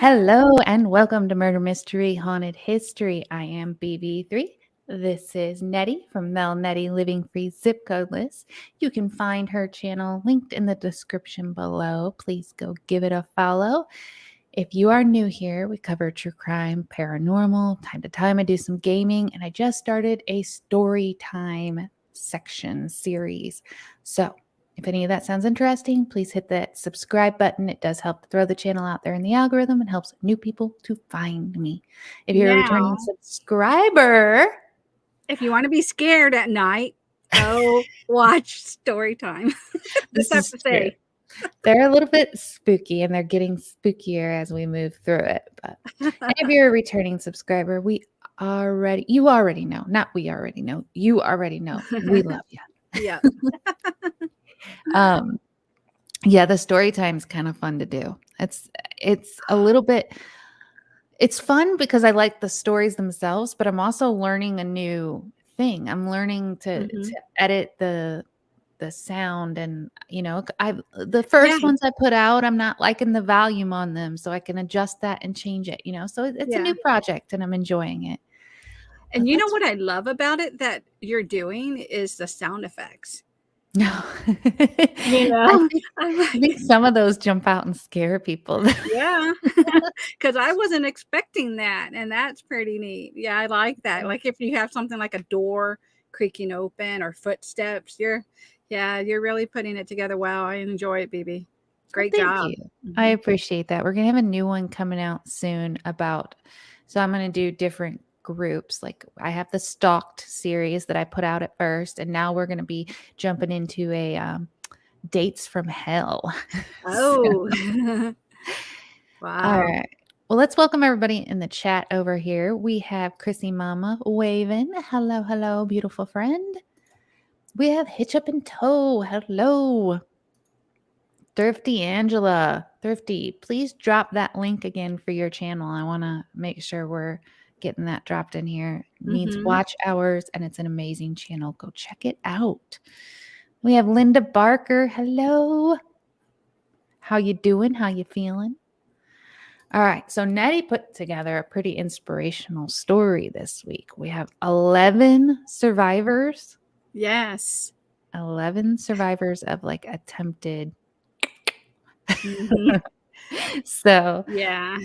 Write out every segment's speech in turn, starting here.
Hello and welcome to Murder Mystery Haunted History. I am BB3. This is Nettie from MelNetteLivingFreeZipCodeless. You can find her channel linked in the description below. Please go give it a follow. If you are new here, we cover true crime, paranormal. Time to time, I do some gaming, and I just started a story time section series. So if any of that sounds interesting, please hit that subscribe button. It does help to throw the channel out there in the algorithm and helps new people to find me. If you're a returning Now, subscriber, if you want to be scared at night, go watch story time. this Just have is to true. say. They're a little bit spooky and they're getting spookier as we move through it. But if you're a returning subscriber, you already know, not we already know, you already know, we love you. Yeah. Yeah, the story time is kind of fun to do. It's a little bit, it's fun because I like the stories themselves, but I'm also learning a new thing. I'm learning to edit the sound, and the Yeah. first ones I put out, I'm not liking the volume on them, so I can adjust that and change it, so it's a Yeah. new project and I'm enjoying it. And you know what I love about it that you're doing is the sound effects. No. You I know, think I'm I think like, some of those jump out and scare people. yeah, because I wasn't expecting that. And that's pretty neat. Yeah, I like that. Like if you have something like a door creaking open or footsteps, you're really putting it together. Wow. I enjoy it, BB. Well, Great thank job. you. I appreciate that. We're going to have a new one coming out soon so I'm going to do different groups. Like I have the Stalked series that I put out at first, and now we're going to be jumping into a Dates from Hell. Oh, All wow. right. Well, let's welcome everybody in the chat over here. We have Chrissy Mama waving. Hello, hello, beautiful friend. We have Hitch Up in Tow. Hello. Thrifty Angela. Thrifty, please drop that link again for your channel. I want to make sure we're getting that dropped in here. It needs watch hours and it's an amazing channel. Go check it out. We have Linda Barker. Hello. How you doing? How you feeling? All right. So Nettie put together a pretty inspirational story this week. We have 11 survivors. Yes. 11 survivors of like attempted. So Yeah.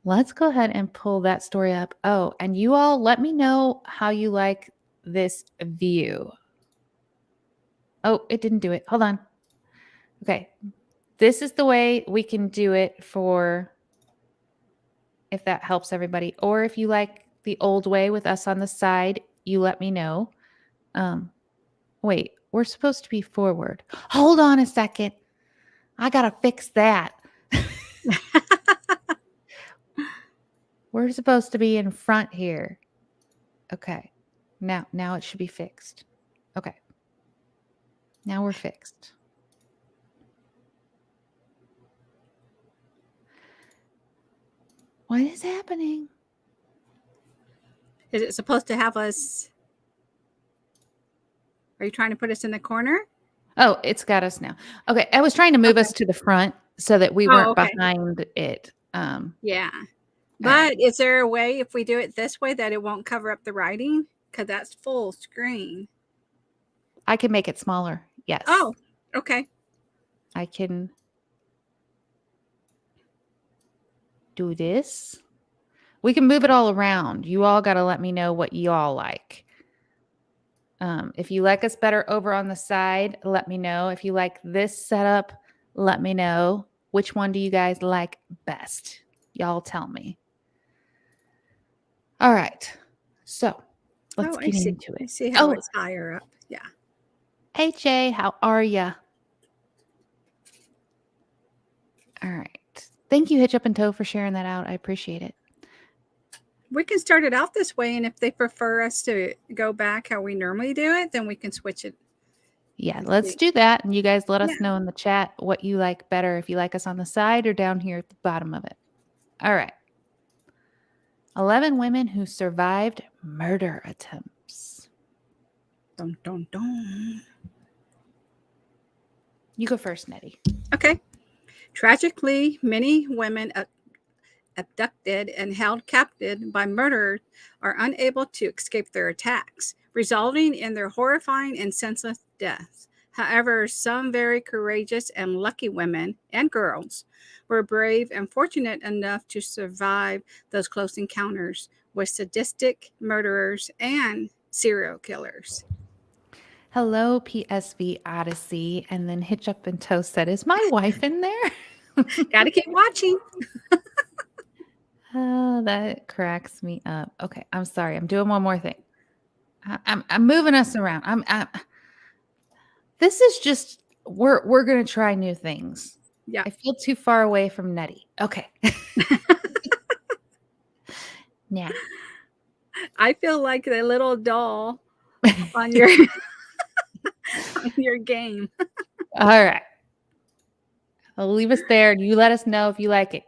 let's go ahead and pull that story up. Oh, and you all let me know how you like this view. Oh, it didn't do it. Hold on. Okay. This is the way we can do it for, if that helps everybody. Or if you like the old way with us on the side, you let me know. Wait, we're supposed to be forward. Hold on a second. I got to fix that. We're supposed to be in front here. Okay. Now it should be fixed. Okay. Now we're fixed. What is happening? Is it supposed to have us? Are you trying to put us in the corner? Oh, it's got us now. Okay. I was trying to move us to the front so that we weren't behind it. Yeah. But right. Is there a way if we do it this way that it won't cover up the writing? Because that's full screen. I can make it smaller. Yes. Oh, okay. I can do this. We can move it all around. You all got to let me know what you all like. If you like us better over on the side, let me know. If you like this setup, let me know. Which one do you guys like best? Y'all tell me. All right. So let's get into it. I see how it's higher up. Yeah. Hey, Jay, how are ya? All right. Thank you, Hitch Up and Toe, for sharing that out. I appreciate it. We can start it out this way, and if they prefer us to go back how we normally do it, then we can switch it. Yeah, let's do that. And you guys let us know in the chat what you like better, if you like us on the side or down here at the bottom of it. All right. 11 women who survived murder attempts. Dun, dun, dun. You go first, Nettie. Okay. Tragically, many women abducted and held captive by murderers are unable to escape their attacks, resulting in their horrifying and senseless deaths. However, some very courageous and lucky women and girls were brave and fortunate enough to survive those close encounters with sadistic murderers and serial killers. Hello, PSV Odyssey. And then Hitch Up and Toe said, "Is my wife in there?" Got to keep watching. Oh, that cracks me up. Okay, I'm sorry. I'm doing one more thing. I'm moving us around. This is just we're gonna try new things. Yeah. I feel too far away from Nettie. Okay. Now, I feel like the little doll on your on your game. all right. I'll leave us there and you let us know if you like it.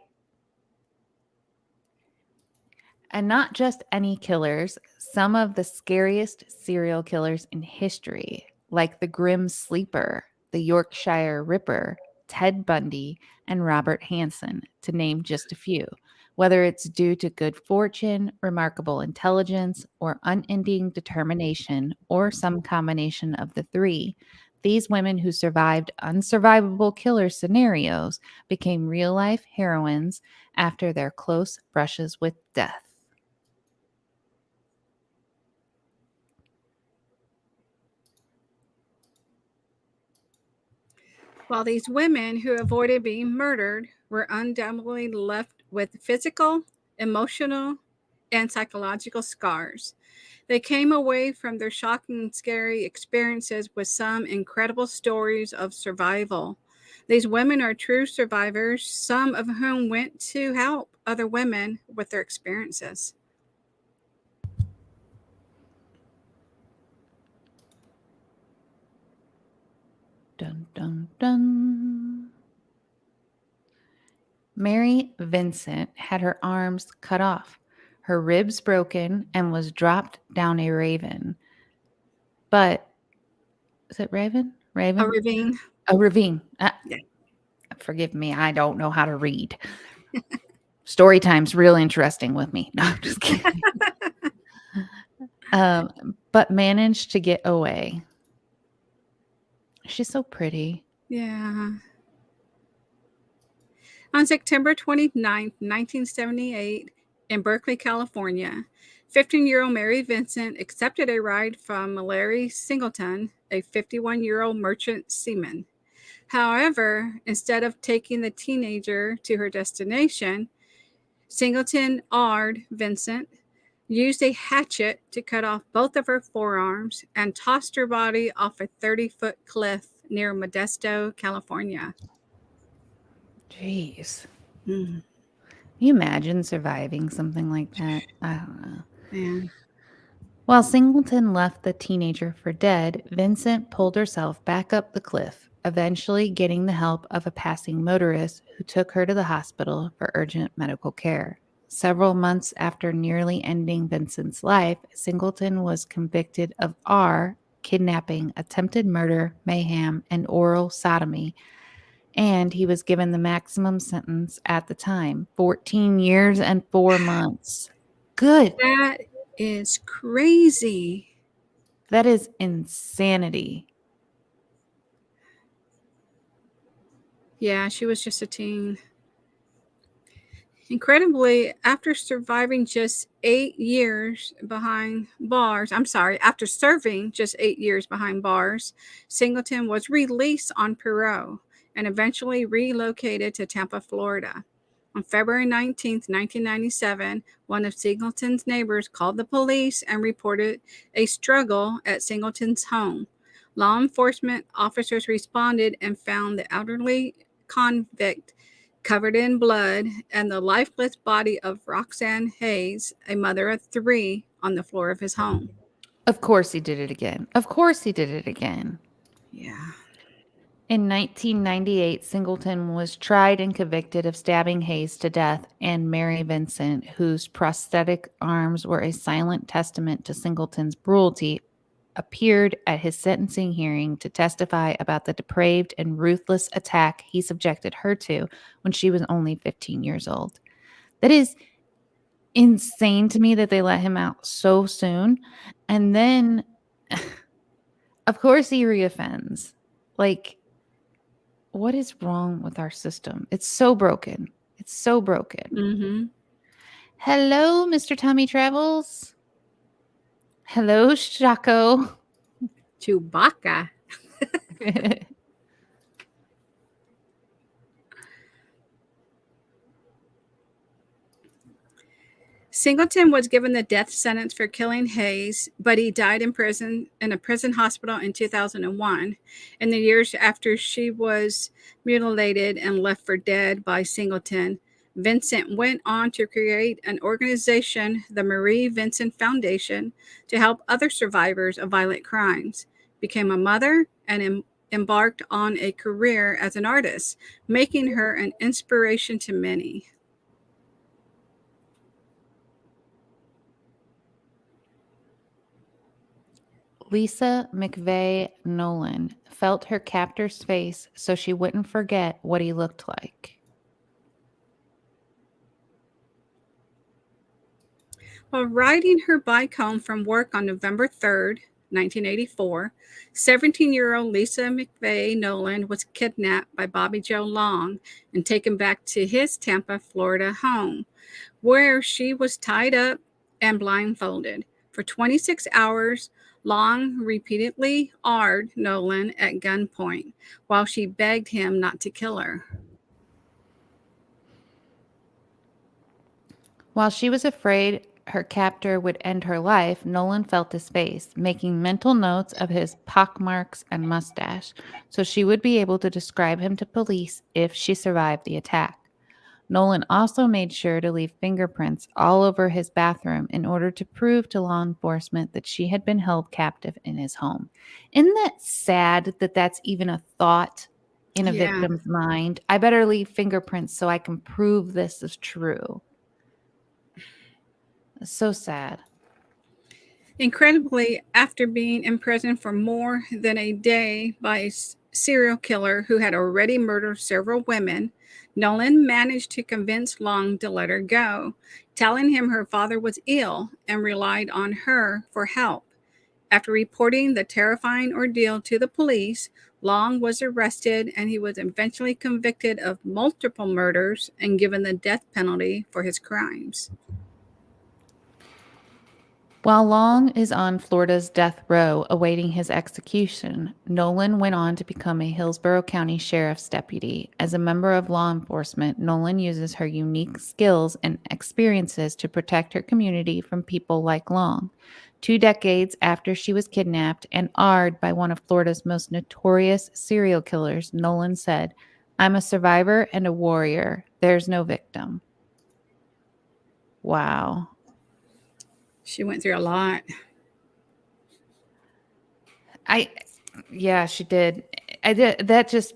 And not just any killers, some of the scariest serial killers in history, like the Grim Sleeper, the Yorkshire Ripper, Ted Bundy, and Robert Hansen, to name just a few. Whether it's due to good fortune, remarkable intelligence, or unending determination, or some combination of the three, these women who survived unsurvivable killer scenarios became real life heroines after their close brushes with death. While these women who avoided being murdered were undoubtedly left with physical, emotional, and psychological scars. They came away from their shocking and scary experiences with some incredible stories of survival. These women are true survivors, some of whom went to help other women with their experiences. Dun, dun, dun. Mary Vincent had her arms cut off, her ribs broken, and was dropped down a ravine. But, is it Raven? A Raven? ravine. A ravine. Yeah. Forgive me, I don't know how to read. Story time's real interesting with me. No, I'm just kidding. But managed to get away. She's so pretty. Yeah. On September 29, 1978, in Berkeley, California, 15-year-old Mary Vincent accepted a ride from Larry Singleton, a 51-year-old merchant seaman. However, instead of taking the teenager to her destination, Singleton Ard Vincent used a hatchet to cut off both of her forearms and tossed her body off a 30-foot cliff near Modesto, California. Jeez. Mm. Can you imagine surviving something like that? I don't know. Man. While Singleton left the teenager for dead, Vincent pulled herself back up the cliff, eventually getting the help of a passing motorist who took her to the hospital for urgent medical care. Several months after nearly ending Vincent's life, Singleton was convicted of kidnapping, attempted murder, mayhem, and oral sodomy, and he was given the maximum sentence at the time, 14 years and 4 months. Good. That is crazy. That is insanity. Yeah, she was just a teen. Incredibly, after surviving just 8 years behind bars, after serving just 8 years behind bars, Singleton was released on parole and eventually relocated to Tampa, Florida. On February 19th, 1997, one of Singleton's neighbors called the police and reported a struggle at Singleton's home. Law enforcement officers responded and found the elderly convict covered in blood and the lifeless body of Roxanne Hayes, a mother of 3, on the floor of his home. Of course he did it again. Of course he did it again. Yeah. In 1998, Singleton was tried and convicted of stabbing Hayes to death, and Mary Vincent, whose prosthetic arms were a silent testament to Singleton's brutality, appeared at his sentencing hearing to testify about the depraved and ruthless attack he subjected her to when she was only 15 years old. That is insane to me that they let him out so soon. And then, of course, he reoffends. Like, what is wrong with our system? It's so broken. It's so broken. Mm-hmm. Hello, Mr. Tommy Travels. Hello, Shaco. Chewbacca. Singleton was given the death sentence for killing Hayes, but he died in a prison hospital in 2001. In the years after she was mutilated and left for dead by Singleton, Vincent went on to create an organization, the Marie Vincent Foundation, to help other survivors of violent crimes, became a mother, and embarked on a career as an artist, making her an inspiration to many. Lisa McVeigh Nolan felt her captor's face so she wouldn't forget what he looked like. While riding her bike home from work on November 3rd, 1984, 17-year-old Lisa McVeigh Nolan was kidnapped by Bobby Joe Long and taken back to his Tampa, Florida home, where she was tied up and blindfolded. For 26 hours, Long repeatedly arred Nolan at gunpoint while she begged him not to kill her. While she was afraid her captor would end her life, Nolan felt his face, making mental notes of his pockmarks and mustache, so she would be able to describe him to police if she survived the attack. Nolan also made sure to leave fingerprints all over his bathroom in order to prove to law enforcement that she had been held captive in his home. Isn't that sad that that's even a thought in a Yeah. victim's mind? I better leave fingerprints so I can prove this is true. It's so sad. Incredibly, after being imprisoned for more than a day by a serial killer who had already murdered several women, Nolan managed to convince Long to let her go, telling him her father was ill and relied on her for help. After reporting the terrifying ordeal to the police, Long was arrested and he was eventually convicted of multiple murders and given the death penalty for his crimes. While Long is on Florida's death row awaiting his execution, Nolan went on to become a Hillsborough County Sheriff's deputy. As a member of law enforcement, Nolan uses her unique skills and experiences to protect her community from people like Long. 2 decades after she was kidnapped and arred by one of Florida's most notorious serial killers, Nolan said, "I'm a survivor and a warrior. There's no victim." Wow. She went through a lot. Yeah, she did. That just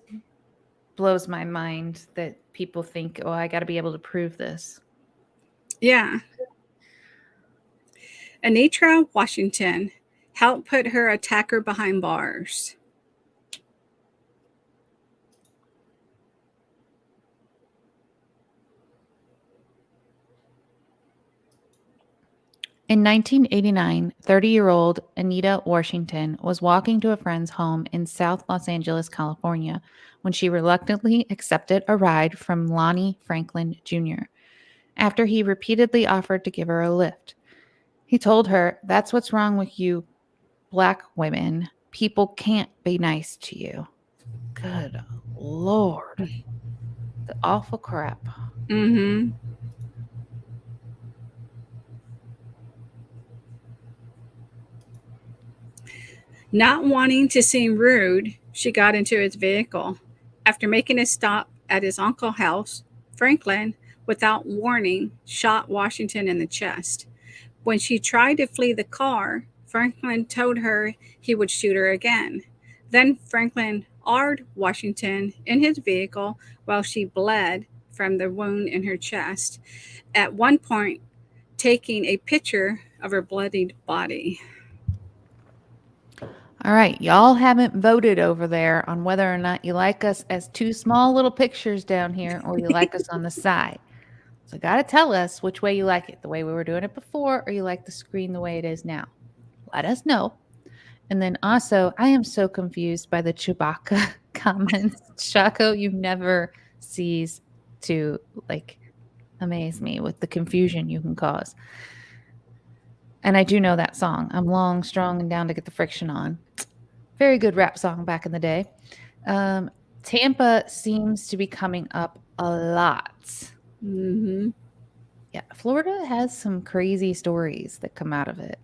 blows my mind that people think, oh, I got to be able to prove this. Yeah. Anitra Washington helped put her attacker behind bars. In 1989, 30-year-old Anita Washington was walking to a friend's home in South Los Angeles, California, when she reluctantly accepted a ride from Lonnie Franklin Jr. after he repeatedly offered to give her a lift. He told her, "That's what's wrong with you Black women. People can't be nice to you." Good Lord. The awful crap. Mm-hmm. Not wanting to seem rude, she got into his vehicle. After making a stop at his uncle's house, Franklin, without warning, shot Washington in the chest. When she tried to flee the car, Franklin told her he would shoot her again. Then Franklin arred Washington in his vehicle while she bled from the wound in her chest, at one point taking a picture of her bloodied body. All right, y'all haven't voted over there on whether or not you like us as two small little pictures down here or you like us on the side. So got to tell us which way you like it, the way we were doing it before, or you like the screen the way it is now. Let us know. And then also, I am so confused by the Chewbacca comments. Shaco, you never cease to like amaze me with the confusion you can cause. And I do know that song. I'm long, strong, and down to get the friction on. Very good rap song back in the day. Um, Tampa seems to be coming up a lot. Mm-hmm. Yeah, Florida has some crazy stories that come out of it.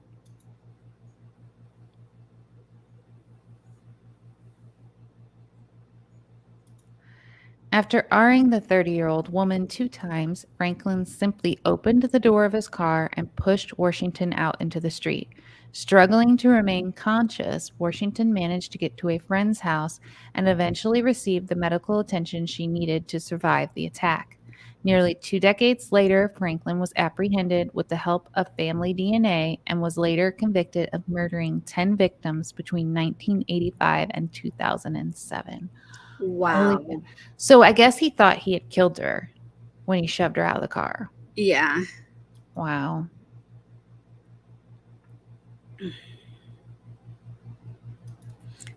After R-ing the 30-year-old woman 2 times, Franklin simply opened the door of his car and pushed Washington out into the street. Struggling to remain conscious, Washington managed to get to a friend's house and eventually received the medical attention she needed to survive the attack. Nearly 2 decades later, Franklin was apprehended with the help of family DNA and was later convicted of murdering 10 victims between 1985 and 2007. Holy cow. Wow. So I guess he thought he had killed her when he shoved her out of the car. Yeah. Wow.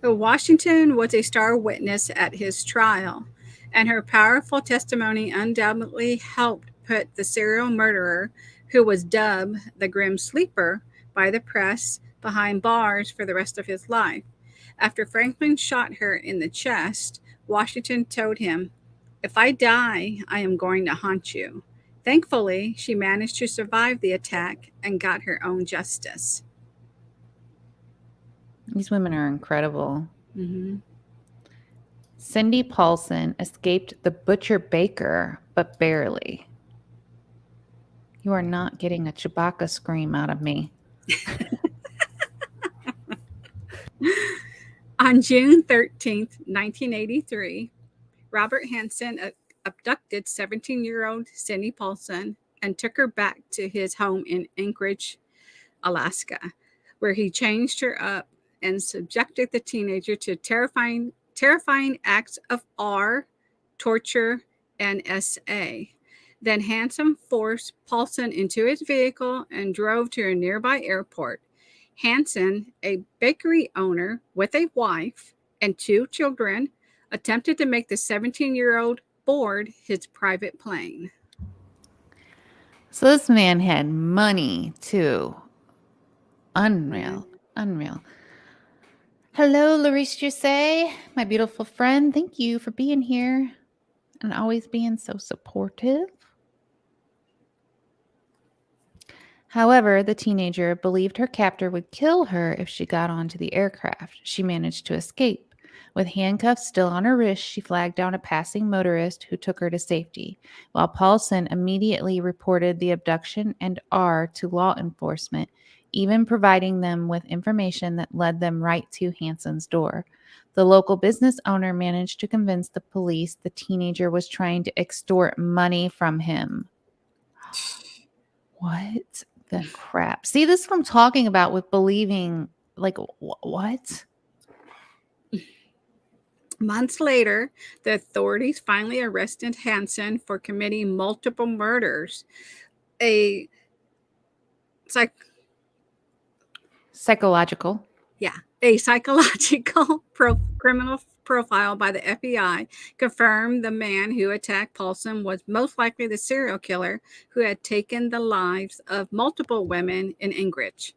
Washington was a star witness at his trial, and her powerful testimony undoubtedly helped put the serial murderer, who was dubbed the Grim Sleeper by the press, behind bars for the rest of his life. After Franklin shot her in the chest, Washington told him, "If I die, I am going to haunt you." Thankfully, she managed to survive the attack and got her own justice. These women are incredible. Mm-hmm. Cindy Paulson escaped the butcher baker, but barely. You are not getting a Chewbacca scream out of me. On June 13th, 1983, Robert Hansen abducted 17-year-old Cindy Paulson and took her back to his home in Anchorage, Alaska, where he changed her up and subjected the teenager to terrifying acts of R, torture, and SA. Then Hansen forced Paulson into his vehicle and drove to a nearby airport. Hansen, a bakery owner with a wife and 2 children, attempted to make the 17-year-old board his private plane. So this man had money too. Unreal. Unreal. Hello, Larice Jusay, my beautiful friend. Thank you for being here and always being so supportive. However, the teenager believed her captor would kill her if she got onto the aircraft. She managed to escape. With handcuffs still on her wrists, she flagged down a passing motorist who took her to safety, while Paulson immediately reported the abduction and R to law enforcement, even providing them with information that led them right to Hansen's door. The local business owner managed to convince the police the teenager was trying to extort money from him. What the crap? See, this is what I'm talking about with believing, like, what? Months later, the authorities finally arrested Hansen for committing multiple murders. A psych- Psychological. a psychological criminal profile by the FBI confirmed the man who attacked Paulson was most likely the serial killer who had taken the lives of multiple women in Anchorage.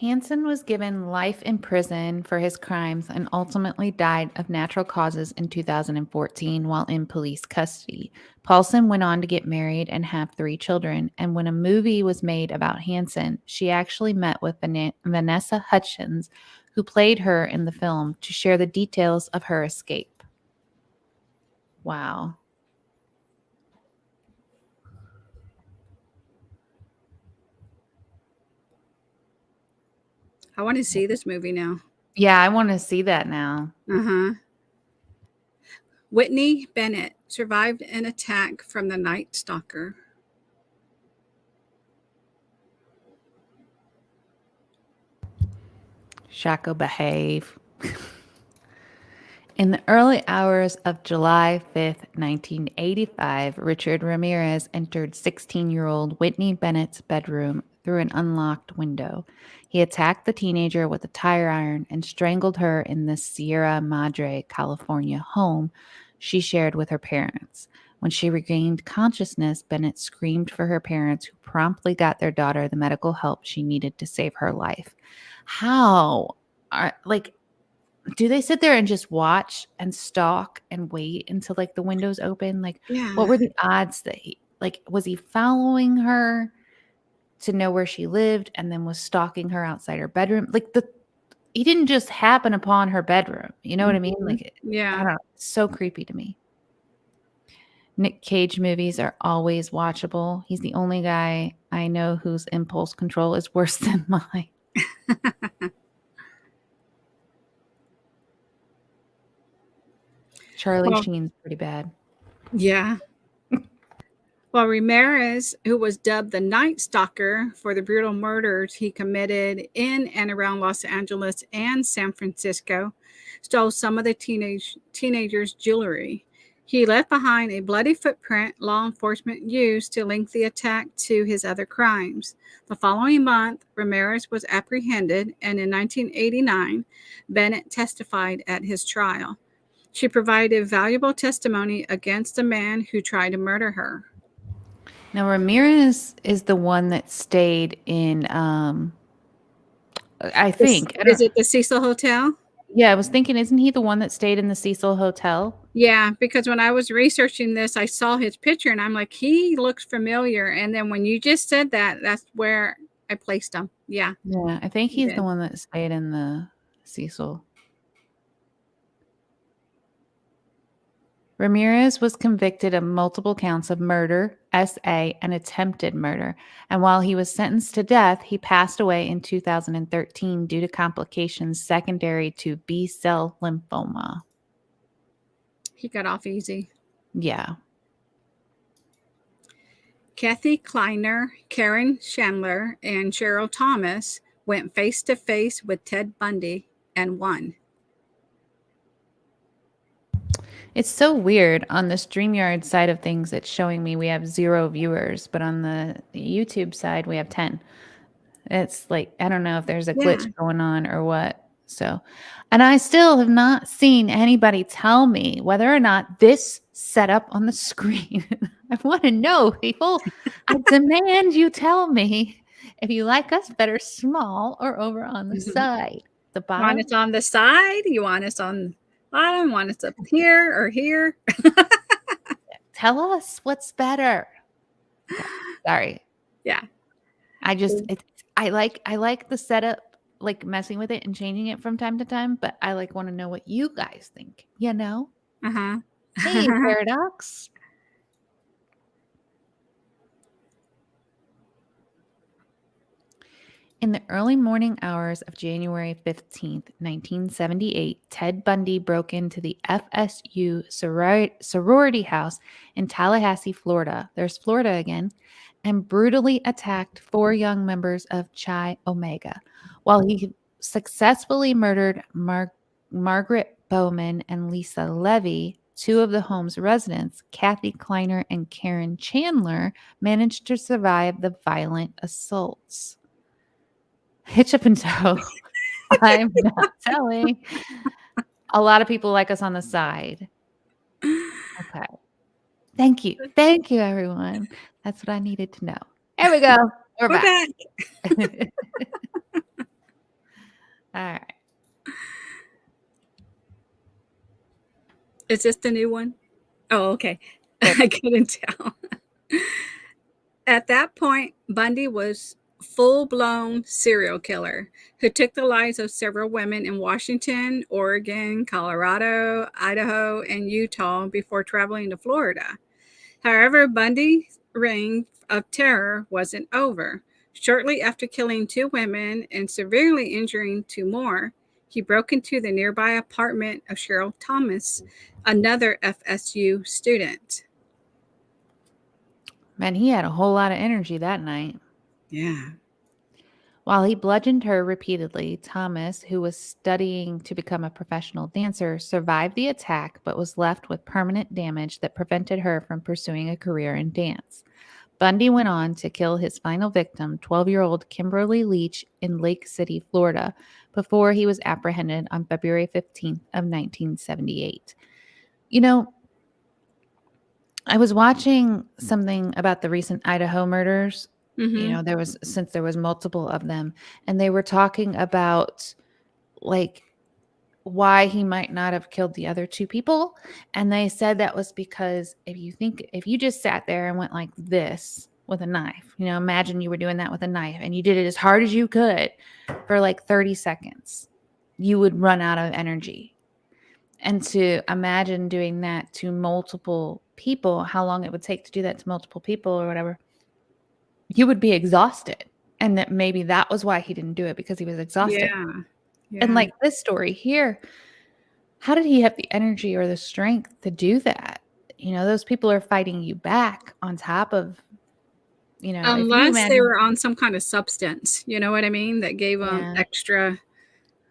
Hansen was given life in prison for his crimes and ultimately died of natural causes in 2014 while in police custody. Paulson went on to get married and have 3 children, and when a movie was made about Hansen, she actually met with Vanessa Hudgens, who played her in the film, to share the details of her escape. Wow. I want to see this movie now. Yeah, I want to see that now. Uh-huh. Whitney Bennett survived an attack from the Night Stalker. Shaco, behave. In the early hours of July 5th, 1985, Richard Ramirez entered 16-year-old Whitney Bennett's bedroom through an unlocked window. He attacked the teenager with a tire iron and strangled her in the Sierra Madre, California home she shared with her parents. When she regained consciousness, Bennett screamed for her parents, who promptly got their daughter the medical help she needed to save her life. How? Do they sit there and just watch and stalk and wait until like the windows open? Like, what Yeah. were the odds that was he following her to know where she lived and then was stalking her outside her bedroom? He didn't just happen upon her bedroom. You know what I mean? I Yeah. don't know. It's so creepy to me. Nick Cage movies are always watchable. He's the only guy I know whose impulse control is worse than mine. Charlie Well, Sheen's pretty bad. yeah. Well, Ramirez, who was dubbed the Night Stalker for the brutal murders he committed in and around Los Angeles and San Francisco, stole some of the teenagers' jewelry. He left behind a bloody footprint law enforcement used to link the attack to his other crimes. The following month, Ramirez was apprehended, and in 1989, Bennett testified at his trial. She provided valuable testimony against the man who tried to murder her. Now Ramirez is the one that stayed in I think. I Is don't it the Cecil Hotel? Yeah, I was thinking, isn't he the one that stayed in the Cecil Hotel? Yeah, because when I was researching this, I saw his picture and I'm like, he looks familiar. And then when you just said that, that's where I placed him. Yeah, Yeah, I think he he's the did. one that stayed in the Cecil. Ramirez was convicted of multiple counts of murder, SA, and attempted murder. And while he was sentenced to death, he passed away in 2013 due to complications secondary to B-cell lymphoma. He got off easy. Yeah. Kathy Kleiner, Karen Chandler, and Cheryl Thomas went face to face with Ted Bundy and won. It's so weird. On the StreamYard side of things, it's showing me we have 0 viewers, but on the YouTube side, we have 10. It's like, I don't know if there's a Yeah. glitch going on or what. So, and I still have not seen anybody tell me whether or not this setup on the screen. I want to know, people. I demand you tell me if you like us better small or over on the side. The Want bottom? us on the side? You want us on bottom? Want us up here or here? Tell us what's better. Okay, sorry. Yeah. I like the setup, like messing with it and changing it from time to time, but I want to know what you guys think, you know? Uh-huh. Hey, Paradox. In the early morning hours of January 15th, 1978, Ted Bundy broke into the FSU sorority house in Tallahassee, Florida. There's Florida again. And brutally attacked 4 young members of Chi Omega. While he successfully murdered Margaret Bowman and Lisa Levy, 2 of the home's residents, Kathy Kleiner and Karen Chandler, managed to survive the violent assaults. Hitch up and toe. I'm not telling. A lot of people like us on the side. Okay. Thank you. Thank you, everyone. That's what I needed to know. There we go. We're We're back. back. All right. Is this the new one? Oh, okay. I couldn't tell. At that point, Bundy was full-blown serial killer who took the lives of several women in Washington, Oregon, Colorado, Idaho, and Utah before traveling to Florida. However, Bundy's reign of terror wasn't over. Shortly after killing 2 women and severely injuring 2 more, he broke into the nearby apartment of Cheryl Thomas, another FSU student. Man, he had a whole lot of energy that night. Yeah. While he bludgeoned her repeatedly, Thomas, who was studying to become a professional dancer, survived the attack but was left with permanent damage that prevented her from pursuing a career in dance. Bundy went on to kill his final victim, 12-year-old Kimberly Leach, in Lake City, Florida, before he was apprehended on February 15th of 1978. You know, I was watching something about the recent Idaho murders. Mm-hmm. Since there was multiple of them, and they were talking about like why he might not have killed the other two people. And they said that was because if you just sat there and went like this with a knife, imagine you were doing that with a knife and you did it as hard as you could for like 30 seconds, you would run out of energy. And to imagine doing that to multiple people, how long it would take to do that to multiple people or whatever, you would be exhausted. And that maybe that was why he didn't do it, because he was exhausted. Yeah. And Yeah. like this story here, how did he have the energy or the strength to do that? Those people are fighting you back on top of, if you Unless they imagine. were on some kind of substance, you know what I mean? That gave them Yeah, extra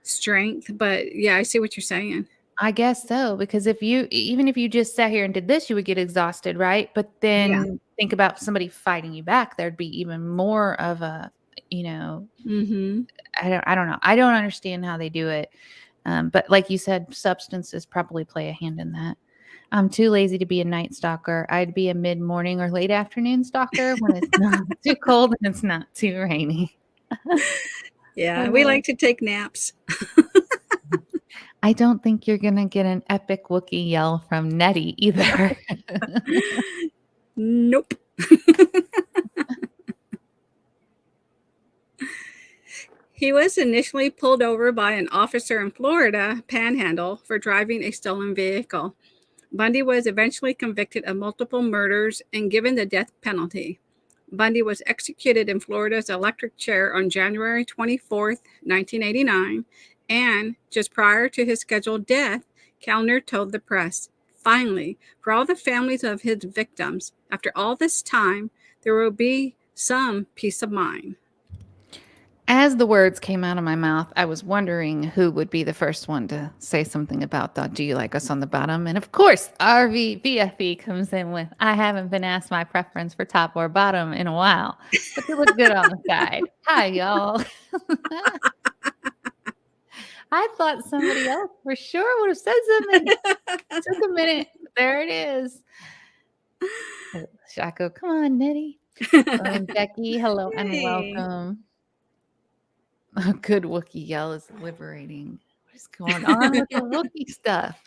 strength. But yeah, I see what you're saying. I guess so. Because even if you just sat here and did this, you would get exhausted, right? But Yeah. then think about somebody fighting you back. There'd be even more of a, you know, Mm-hmm. I don't know. I don't understand how they do it. But like you said, substances probably play a hand in that. I'm too lazy to be a night stalker. I'd be a mid-morning or late afternoon stalker when it's not too cold and it's not too rainy. Yeah, we like to take naps. I don't think you're going to get an epic Wookiee yell from Nettie either. Nope. He was initially pulled over by an officer in Florida Panhandle for driving a stolen vehicle. Bundy was eventually convicted of multiple murders and given the death penalty. Bundy was executed in Florida's electric chair on January 24th, 1989, and just prior to his scheduled death, Kellner told the press, "Finally, for all the families of his victims, after all this time, there will be some peace of mind." As the words came out of my mouth, I was wondering who would be the first one to say something about the "Do you like us" on the bottom. And of course, RVVFE comes in with, "I haven't been asked my preference for top or bottom in a while, but you look good on the side. Hi, y'all." I thought somebody else for sure would have said something. Took a minute. There it is. Shako, come on, Nettie. And Becky, hello and Hey. welcome. A good Wookiee yell is liberating. What is going on with the Wookiee stuff?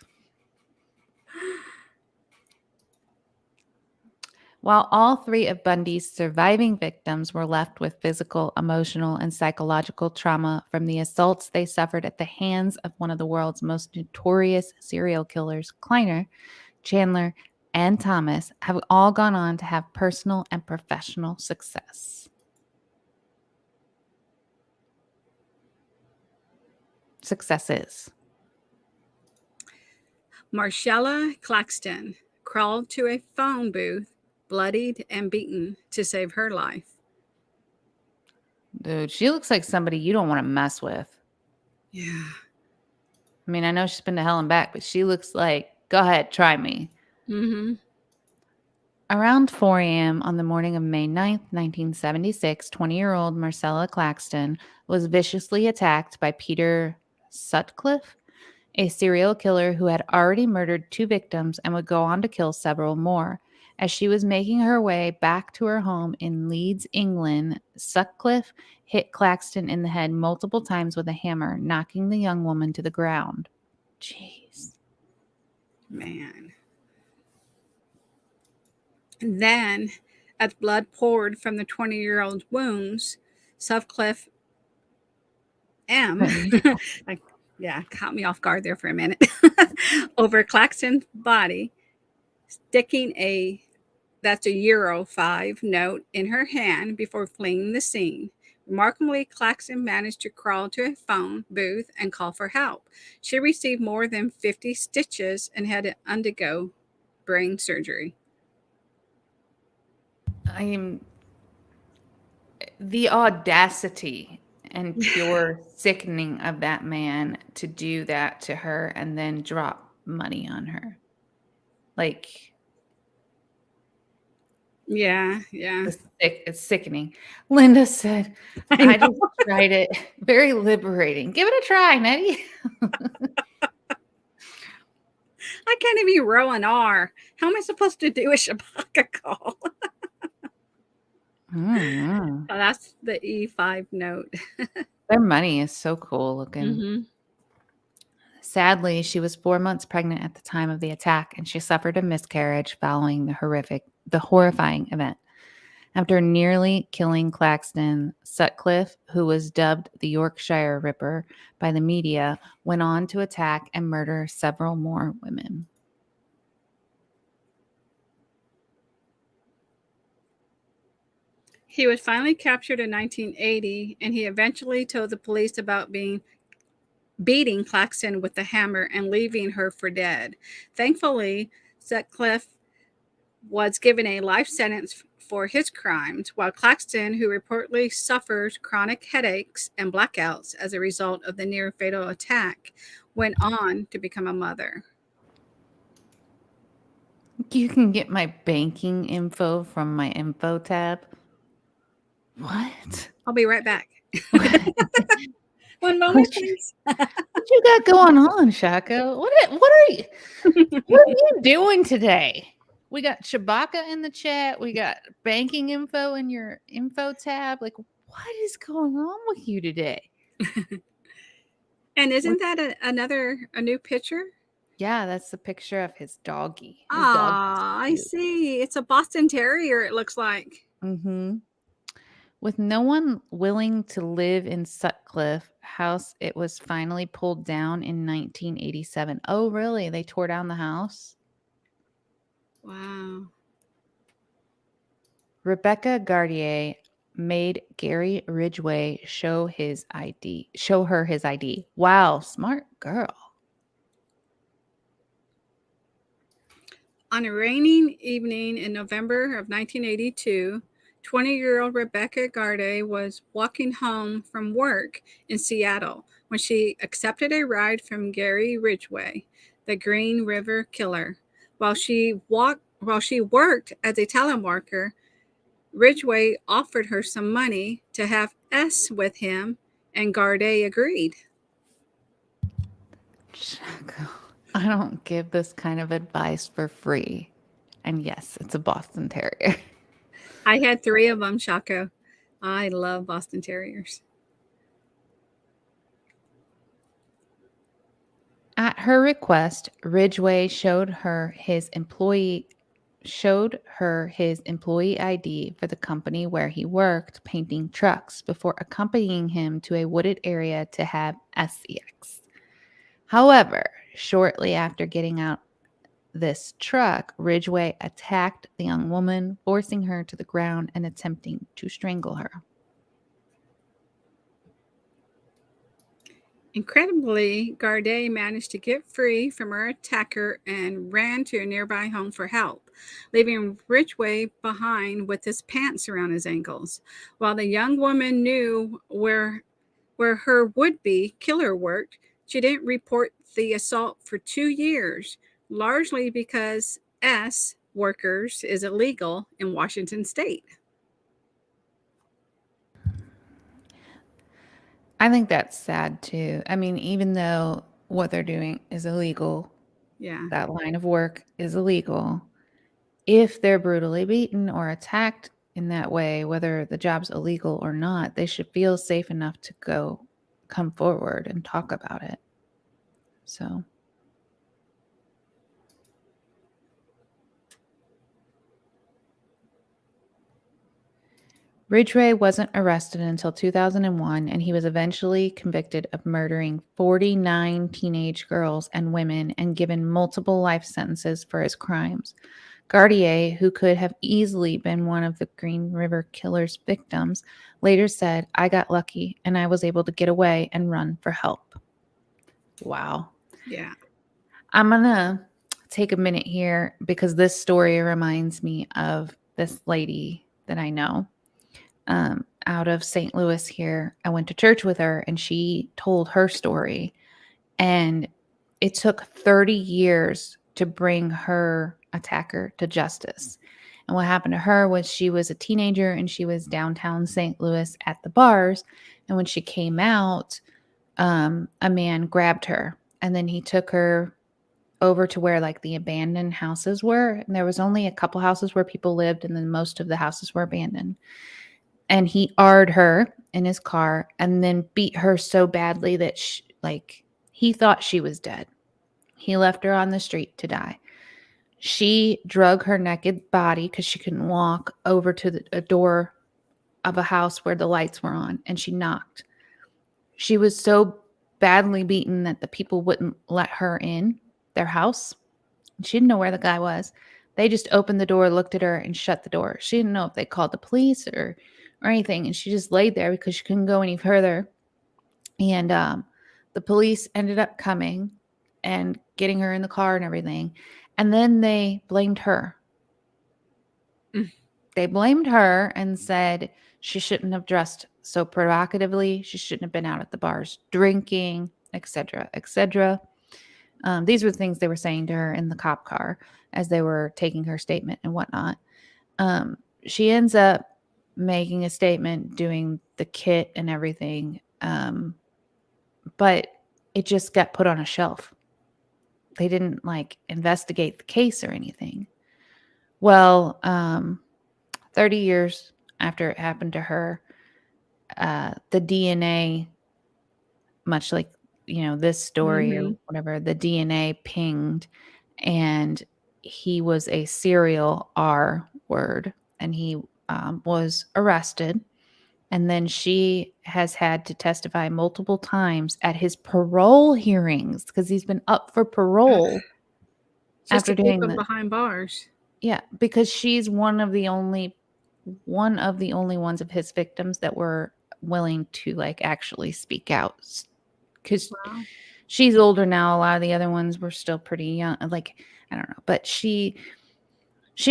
While all three of Bundy's surviving victims were left with physical, emotional, and psychological trauma from the assaults they suffered at the hands of one of the world's most notorious serial killers, Kleiner, Chandler, and Thomas, have all gone on to have personal and professional success. Successes. Marcella Claxton crawled to a phone booth, bloodied and beaten, to save her life. Dude, she looks like somebody you don't want to mess with. Yeah. I mean, I know she's been to hell and back, but she looks like, go ahead, try me. Mm-hmm. Around 4 a.m. on the morning of May 9th, 1976, 20-year-old Marcella Claxton was viciously attacked by Peter Sutcliffe, a serial killer who had already murdered 2 victims and would go on to kill several more. As she was making her way back to her home in Leeds, England, Sutcliffe hit Claxton in the head multiple times with a hammer, knocking the young woman to the ground. Jeez. Man. And then, as blood poured from the 20-year-old's wounds, Sutcliffe M. like, yeah, caught me off guard there for a minute. Over Claxton's body, sticking that's a Euro 5 note in her hand before fleeing the scene. Remarkably, Claxton managed to crawl to a phone booth and call for help. She received more than 50 stitches and had to undergo brain surgery. I am the audacity and pure sickening of that man to do that to her and then drop money on her. Like, Yeah. it's sickening. Linda said, I I know. just tried it. Very liberating. Give it a try, Nettie. I can't even roll an R. How am I supposed to do a shabaka call? Mm-hmm. Oh, that's the E5 note. Their money is so cool looking. Mm-hmm. Sadly, she was 4 months pregnant at the time of the attack, and she suffered a miscarriage following the horrifying event. After nearly killing Claxton, Sutcliffe, who was dubbed the Yorkshire Ripper by the media, went on to attack and murder several more women. He was finally captured in 1980, and he eventually told the police about beating Claxton with the hammer and leaving her for dead. Thankfully, Sutcliffe was given a life sentence for his crimes, while Claxton, who reportedly suffers chronic headaches and blackouts as a result of the near fatal attack, went on to become a mother. You can get my banking info from my info tab. What? I'll be right back. what 1 moment, please. you got going on, Shaka? What are you what are you doing today? We got Shabaka in the chat. We got banking info in your info tab. Like, what is going on with you today? And isn't that a new picture? Yeah, that's the picture of his doggy. His dog Ah, I is see. It's a Boston Terrier, it looks like. cute. Mm-hmm. With no one willing to live in Sutcliffe House, it was finally pulled down in 1987. Oh, really? They tore down the house? Wow. Rebecca Gardier made Gary Ridgway show her his ID. Wow, smart girl. On a rainy evening in November of 1982, 20-year-old Rebecca Garde was walking home from work in Seattle when she accepted a ride from Gary Ridgway, the Green River Killer. While she worked as a telemarketer, Ridgway offered her some money to have S with him, and Garde agreed. Chaco, I don't give this kind of advice for free. And yes, it's a Boston Terrier. I had 3 of them, Chaco. I love Boston Terriers. At her request, Ridgway showed her his employee ID for the company where he worked painting trucks before accompanying him to a wooded area to have SEX. However, shortly after getting out this truck, Ridgway attacked the young woman, forcing her to the ground and attempting to strangle her. Incredibly, Garde managed to get free from her attacker and ran to a nearby home for help, leaving Ridgway behind with his pants around his ankles. While the young woman knew where her would-be killer worked, she didn't report the assault for 2 years, largely because S workers is illegal in Washington state. I think that's sad too. I mean, even though what they're doing is illegal, Yeah. that line of work is illegal. If they're brutally beaten or attacked in that way, whether the job's illegal or not, they should feel safe enough to come forward and talk about it. So Ridgway wasn't arrested until 2001, and he was eventually convicted of murdering 49 teenage girls and women and given multiple life sentences for his crimes. Gardier, who could have easily been one of the Green River Killer's victims, later said, "I got lucky and I was able to get away and run for help." Wow. Yeah. I'm going to take a minute here because this story reminds me of this lady that I know. out of St. Louis here. I went to church with her and she told her story. And it took 30 years to bring her attacker to justice. And what happened to her was she was a teenager and she was downtown St. Louis at the bars. And when she came out, a man grabbed her and then he took her over to where like the abandoned houses were. And there was only a couple houses where people lived, and then most of the houses were abandoned. And he R'd her in his car and then beat her so badly that he thought she was dead. He left her on the street to die. She drug her naked body, because she couldn't walk, over to a door of a house where the lights were on, and she knocked. She was so badly beaten that the people wouldn't let her in their house. She didn't know where the guy was. They just opened the door, looked at her, and shut the door. She didn't know if they called the police or anything, and she just laid there because she couldn't go any further. And the police ended up coming and getting her in the car and everything. And then they blamed her. They blamed her and said she shouldn't have dressed so provocatively. She shouldn't have been out at the bars drinking, etc., etc. These were the things they were saying to her in the cop car as they were taking her statement and whatnot. She ends up making a statement, doing the kit and everything. But it just got put on a shelf. They didn't like investigate the case or anything. Well, 30 years after it happened to her, the DNA, much like, this story or whatever, the DNA pinged, and he was a serial R word, and he was arrested. And then she has had to testify multiple times at his parole hearings because he's been up for parole Just after to keep doing them that. behind bars. Yeah, because she's one of the only ones of his victims that were willing to like actually speak out, because Wow. she's older now. A lot of the other ones were still pretty young. Like, I don't know, but she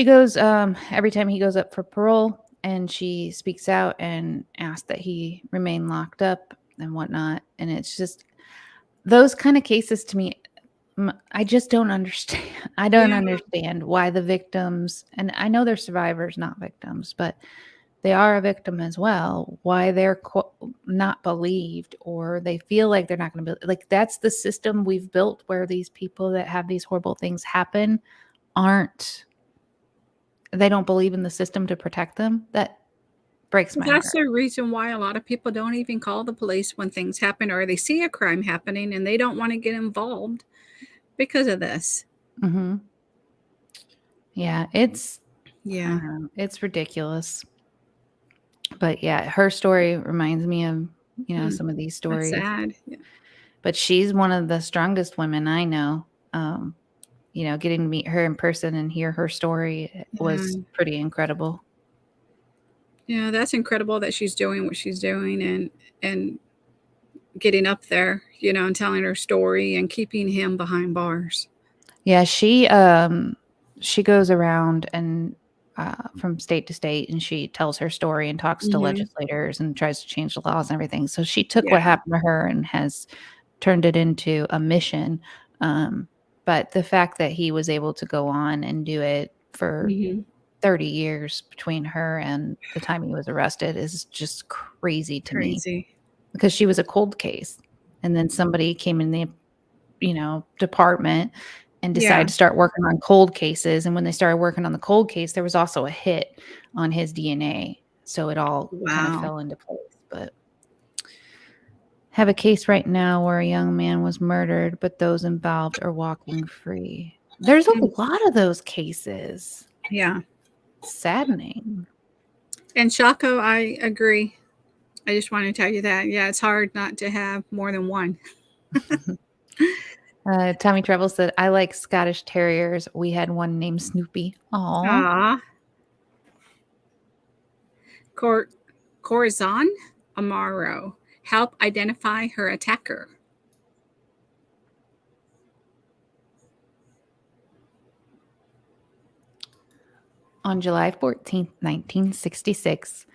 goes every time he goes up for parole, and she speaks out and asks that he remain locked up and whatnot. And it's just those kind of cases to me. I just don't understand. I don't Yeah. understand why the victims, and I know they're survivors, not victims, but they are a victim as well. Why they're not believed, or they feel like they're not going to be like, that's the system we've built where these people that have these horrible things happen they don't believe in the system to protect them. That breaks my That's heart. the reason why a lot of people don't even call the police when things happen, or they see a crime happening and they don't want to get involved because of this. Mm-hmm. Yeah, it's Yeah. it's ridiculous. But yeah, her story reminds me of, some of these That's stories. sad. Yeah. But she's one of the strongest women I know. Getting to meet her in person and hear her story was pretty incredible. Yeah, that's incredible that she's doing what she's doing, and getting up there, and telling her story and keeping him behind bars. Yeah, she goes around and from state to state, and she tells her story and talks to legislators and tries to change the laws and everything. So she took what happened to her and has turned it into a mission. But the fact that he was able to go on and do it for 30 years between her and the time he was arrested is just crazy to me, because she was a cold case. And then somebody came in the, department and decided to start working on cold cases. And when they started working on the cold case, there was also a hit on his DNA. So it all kind of fell into place. But have a case right now where a young man was murdered, but those involved are walking free. There's a lot of those cases. Yeah. Saddening. And Shaco, I agree. I just want to tell you that. Yeah, it's hard not to have more than one. Tommy Treble said, I like Scottish Terriers. We had one named Snoopy. Aww. Corazon Amaro. Help identify her attacker. On July 14th, 1966,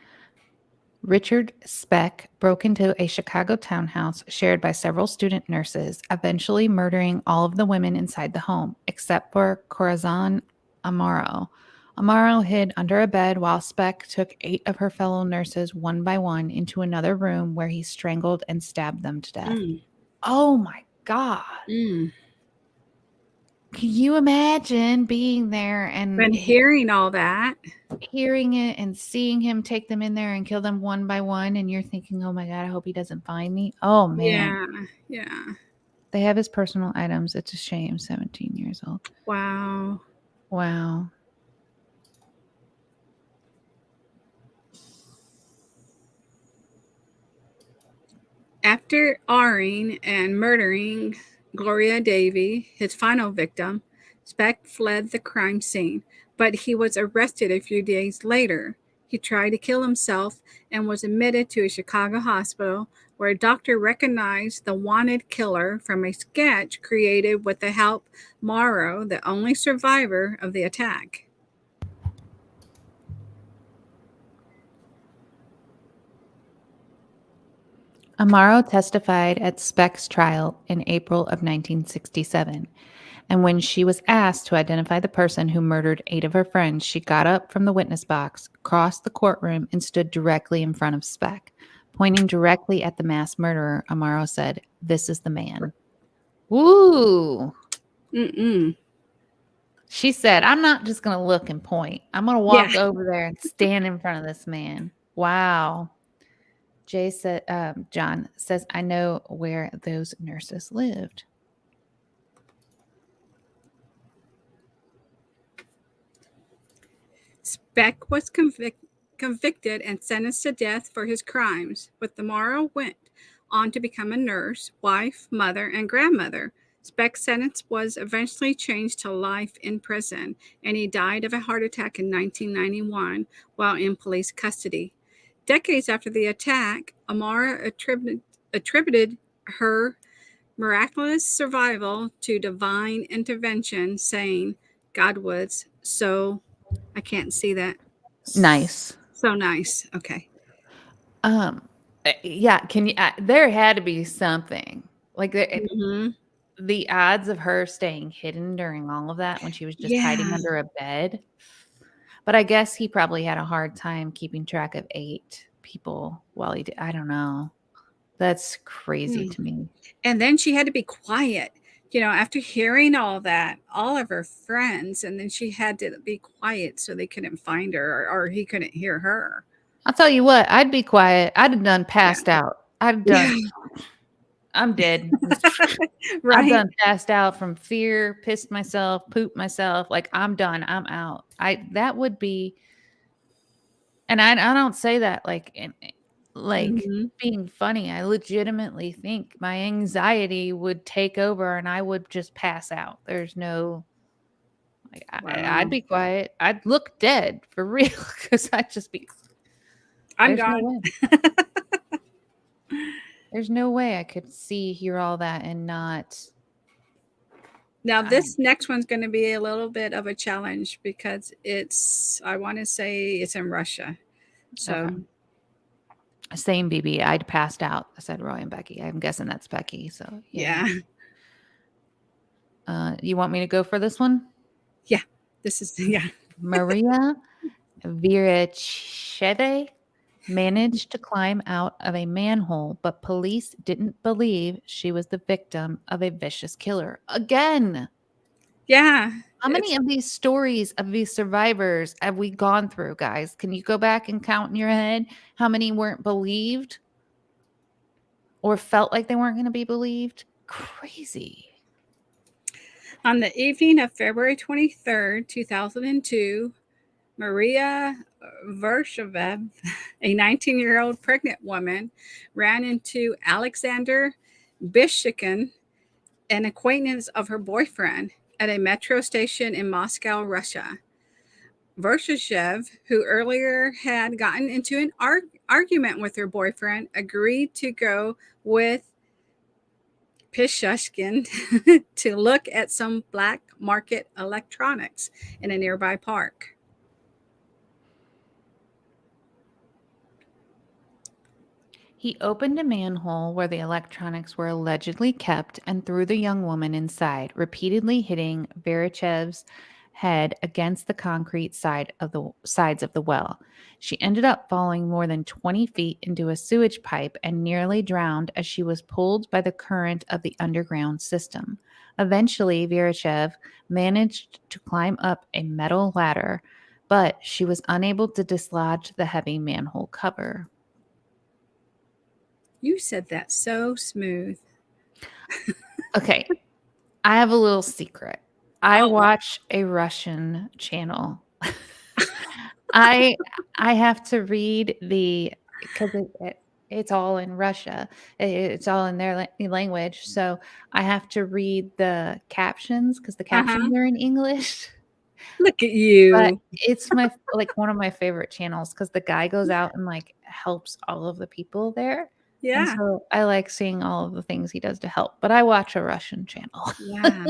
Richard Speck broke into a Chicago townhouse shared by several student nurses, eventually murdering all of the women inside the home, except for Corazon Amaro. Amaro hid under a bed while Speck took 8 of her fellow nurses one by one into another room where he strangled and stabbed them to death. Oh my God. Can you imagine being there and hearing all that? Hearing it and seeing him take them in there and kill them one by one, and you're thinking, oh my God, I hope he doesn't find me. Oh man. Yeah. They have his personal items. It's a shame. 17 years old. Wow. Wow. After arring and murdering Gloria Davy, his final victim, Speck fled the crime scene, but he was arrested a few days later. He tried to kill himself and was admitted to a Chicago hospital where a doctor recognized the wanted killer from a sketch created with the help Morrow, the only survivor of the attack. Amaro testified at Speck's trial in April of 1967. And when she was asked to identify the person who murdered 8 of her friends, she got up from the witness box, crossed the courtroom, and stood directly in front of Speck. Pointing directly at the mass murderer, Amaro said, "This is the man." Woo! She said, "I'm not just going to look and point. I'm going to walk over there and stand in front of this man." Wow. John says, "I know where those nurses lived." Speck was convicted and sentenced to death for his crimes, but Morrow went on to become a nurse, wife, mother, and grandmother. Speck's sentence was eventually changed to life in prison, and he died of a heart attack in 1991 while in police custody. Decades after the attack, Amara attributed her miraculous survival to divine intervention, saying, "God was so..." I can't see that. Nice. So nice. Okay. Yeah, can you there had to be something. Like the odds of her staying hidden during all of that when she was just hiding under a bed. But I guess he probably had a hard time keeping track of 8 people while he did. I don't know. That's crazy to me. And then she had to be quiet, after hearing all that, all of her friends, and then she had to be quiet so they couldn't find her or he couldn't hear her. I'll tell you what, I'd be quiet. I'd have done passed out. I'd have done. I'm dead. Right. I've done passed out from fear, pissed myself, pooped myself. Like, I'm done. I'm out. That would be, and I don't say that like being funny. I legitimately think my anxiety would take over and I would just pass out. There's no, I'd be quiet. I'd look dead for real because I'd just be. I'm gone. No way. There's no way I could hear all that and not. Now, this next one's going to be a little bit of a challenge because I want to say it's in Russia. So. Okay. Same, BB. I'd passed out. I said Roy and Becky. I'm guessing that's Becky. So, yeah. You want me to go for this one? Yeah. This is, Maria Viracheve managed to climb out of a manhole, but police didn't believe she was the victim of a vicious killer. Again. Yeah. How many of these stories of these survivors have we gone through, guys? Can you go back and count in your head how many weren't believed or felt like they weren't going to be believed? Crazy. On the evening of February 23rd, 2002, Maria Viracheve, a 19-year-old pregnant woman, ran into Alexander Bishkin, an acquaintance of her boyfriend, at a metro station in Moscow, Russia. Viracheve, who earlier had gotten into an argument with her boyfriend, agreed to go with Pishushkin to look at some black market electronics in a nearby park. He opened a manhole where the electronics were allegedly kept and threw the young woman inside, repeatedly hitting Verichev's head against the concrete sides of the well. She ended up falling more than 20 feet into a sewage pipe and nearly drowned as she was pulled by the current of the underground system. Eventually, Verichev managed to climb up a metal ladder, but she was unable to dislodge the heavy manhole cover. You said that so smooth. Okay, I have a little secret. I Oh, watch a Russian channel. I I have to read because it's all in Russia. It's all in their language, so I have to read the captions because the uh-huh. captions are in English. Look at But you. it's one of my favorite channels because the guy goes out and, like, helps all of the people there, and Yeah. so I like seeing all of the things he does to help, but I watch a Russian channel. Wow.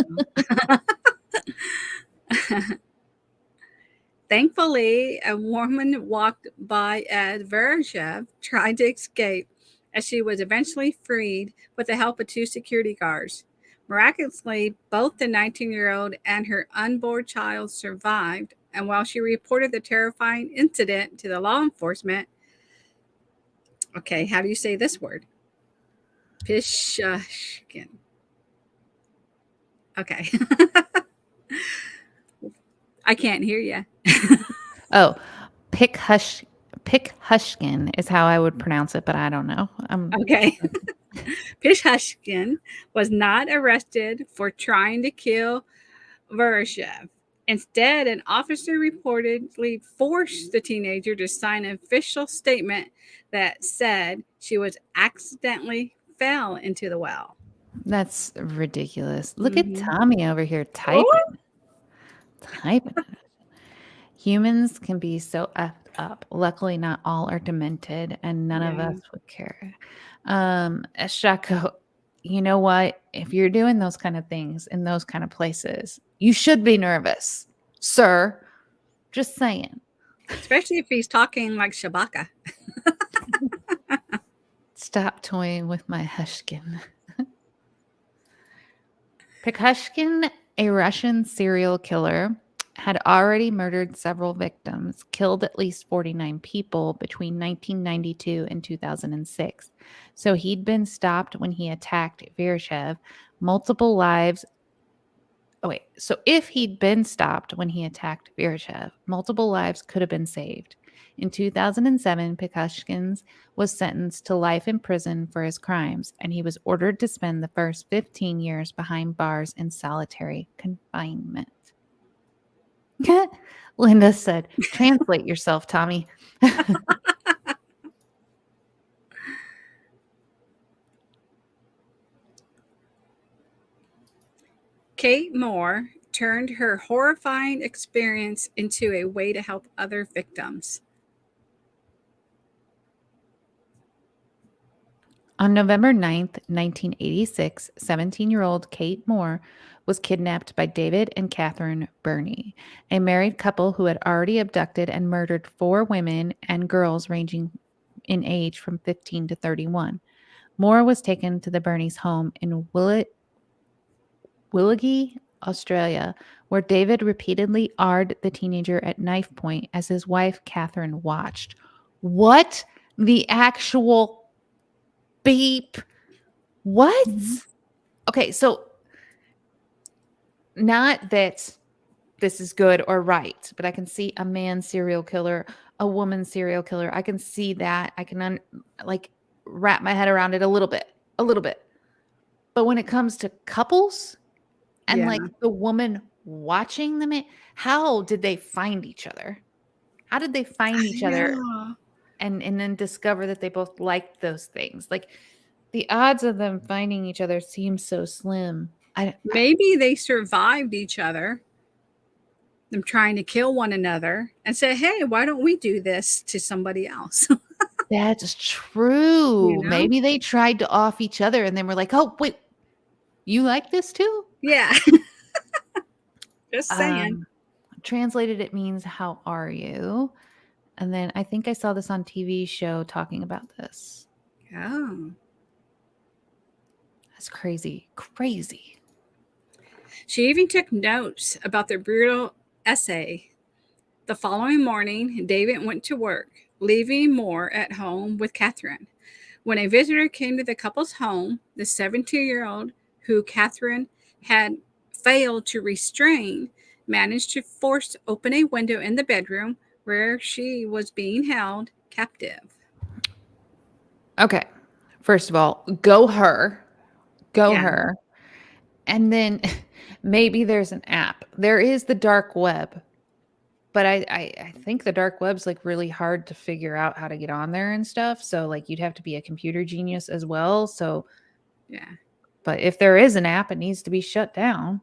Thankfully, a woman walked by as Verashev tried to escape, as she was eventually freed with the help of two security guards. Miraculously, both the 19-year-old and her unborn child survived, and while she reported the terrifying incident to the law enforcement, okay, how do you say this word? Pishashkin. Okay. I can't hear you. Oh, Pick Hushkin is how I would pronounce it, but I don't know. Okay. Pishashkin was not arrested for trying to kill Verashev. Instead, an officer reportedly forced the teenager to sign an official statement that said she was accidentally fell into the well. That's ridiculous. Look at Hmm. Tommy over here Oh, typing it. Humans can be so effed up. Luckily, not all are demented, and none of yeah. us would care. Shako, you know what? If you're doing those kind of things in those kind of places, you should be nervous, sir. Just saying. Especially if he's talking like Shabaka. Stop toying with my Hushkin. Pekushkin, a Russian serial killer, had already murdered several victims, killed at least 49 people between 1992 and 2006. So he'd been stopped when he attacked Virchev. Multiple lives. Oh, wait. So if he'd been stopped when he attacked Virchev, multiple lives could have been saved. In 2007, Pekushkin's was sentenced to life in prison for his crimes, and he was ordered to spend the first 15 years behind bars in solitary confinement. Linda said, translate yourself, Tommy. Kate Moore turned her horrifying experience into a way to help other victims. On November 9th, 1986, 17-year-old Kate Moore was kidnapped by David and Catherine Burney, a married couple who had already abducted and murdered 4 women and girls ranging in age from 15 to 31. Moore was taken to the Burney's home in Willagee, Australia, where David repeatedly arred the teenager at knife point as his wife Catherine watched. What the actual beep? What? Mhm. Okay, so not that this is good or right, but I can see a man serial killer, a woman serial killer. I can see that. I can like wrap my head around it a little bit, a little bit. But when it comes to couples and Yeah. like the woman watching them, how did they find each other? How did they find I each other know. and then discover that they both liked those things? Like the odds of them finding each other seem so slim. Maybe they survived each other, them trying to kill one another, and say, hey, why don't we do this to somebody else? That's true. You know? Maybe they tried to off each other and then were like, "Oh, wait, you like this too?" Yeah. Just saying. Um, Translated, it means "How are you?" And then I think I saw this on TV show talking about this. Oh. That's crazy. Crazy. She even took notes about the brutal essay. The following morning, David went to work, leaving Moore at home with Catherine. When a visitor came to the couple's home, the 72-year-old, who Catherine had failed to restrain, managed to force open a window in the bedroom where she was being held captive. Okay. First of all, go her. Go Yeah. her. And then maybe there's an app. There is the dark web, but I think the dark web's like really hard to figure out how to get on there and stuff. So like you'd have to be a computer genius as well. So, Yeah. but if there is an app, it needs to be shut down.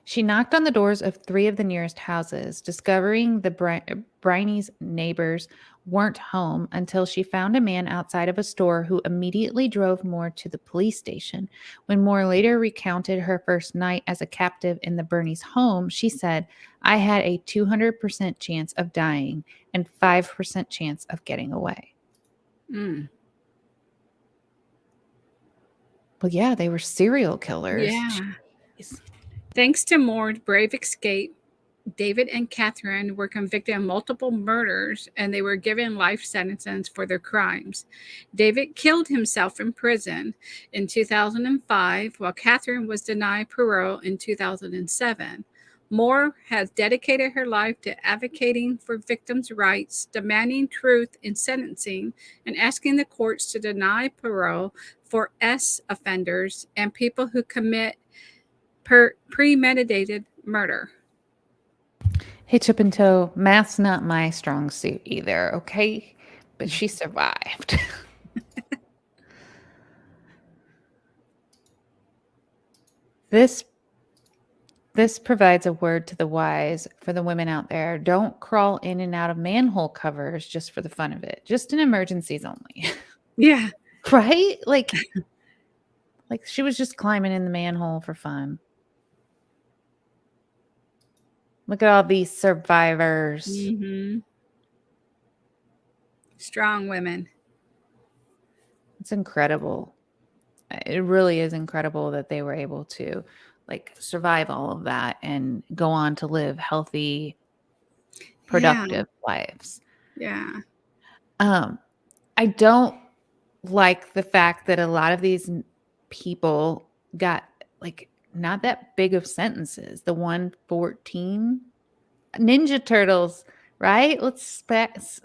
She knocked on the doors of 3 of the nearest houses, discovering the Briney's neighbors weren't home until she found a man outside of a store who immediately drove Moore to the police station. When Moore later recounted her first night as a captive in the Burney's home, she said, "I had a 200% chance of dying and 5% chance of getting away." Mm. Well, yeah, they were serial killers. Yeah. Jeez. Thanks to Moore's brave escape, David and Catherine were convicted of multiple murders and they were given life sentences for their crimes. David killed himself in prison in 2005, while Catherine was denied parole in 2007. Moore has dedicated her life to advocating for victims' rights, demanding truth in sentencing, and asking the courts to deny parole for S offenders and people who commit premeditated murder. Hitch up and toe. Math's not my strong suit either, okay? But she survived. This provides a word to the wise for the women out there. Don't crawl in and out of manhole covers just for the fun of it. Just in emergencies only. Yeah. Right? Like she was just climbing in the manhole for fun. Look at all these survivors. Mm-hmm. Strong women. It's incredible. It really is incredible that they were able to like survive all of that and go on to live healthy, Yeah. productive lives. Yeah. I don't like the fact that a lot of these people got like not that big of sentences. The 114 Ninja Turtles, right? Let's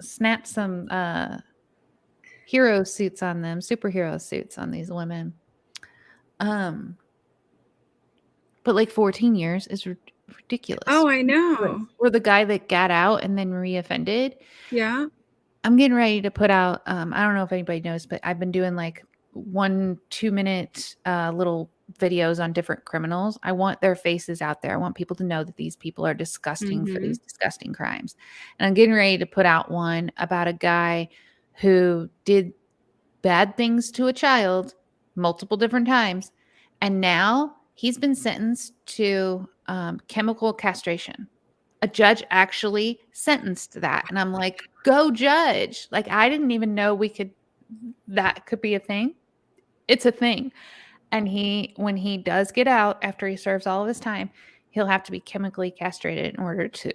snap some hero suits on them, superhero suits on these women. But like 14 years is ridiculous. Oh, I know. Or the guy that got out and then reoffended. Yeah. I'm getting ready to put out, I don't know if anybody knows, but I've been doing like 1-2 minute little videos on different criminals. I want their faces out there. I want people to know that these people are disgusting for Mm-hmm. these disgusting crimes. And I'm getting ready to put out one about a guy who did bad things to a child multiple different times. And now he's been sentenced to chemical castration. A judge actually sentenced that. And I'm like, go judge. Like, I didn't even know that could be a thing. It's a thing. And when he does get out after he serves all of his time, he'll have to be chemically castrated in order to